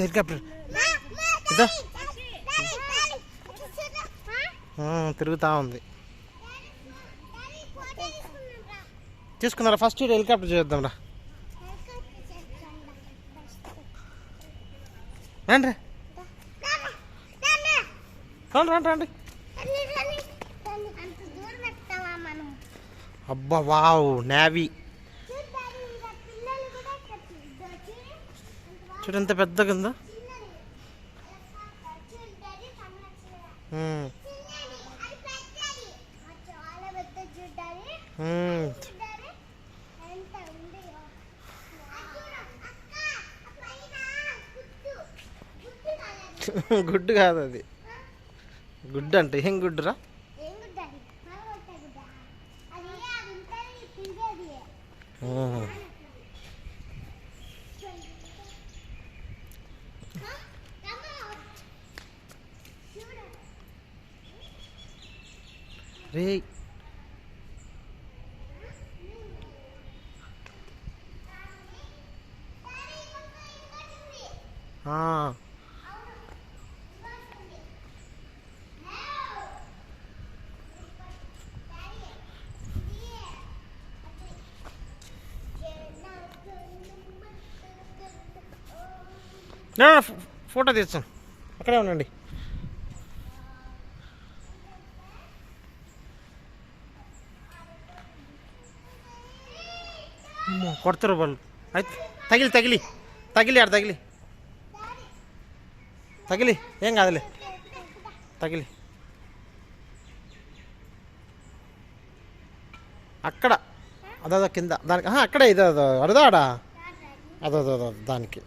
Helicopter తిరుగుతూ ఉంది. తీసుకున్నారా? ఫస్ట్ హెలికాప్టర్ చేద్దాం రా. రండి రండి రండి. అబ్బా వావ్, నేవీ చూడు ఎంత పెద్దగా ఉందో. గుడ్డు కాదు అది, గుడ్డు అంటే ఏం గుడ్డురా? రే ఫోటో తీస్తాం, అక్కడే ఉండండి. కొడతారు వాళ్ళు. అయితే తగిలి తగిలి తగిలి ఆడ తగిలి తగిలి ఏం కాదులే, తగిలి అక్కడ అదో కింద దానికి అక్కడే ఇదో అడదా ఆడా అదో దానికి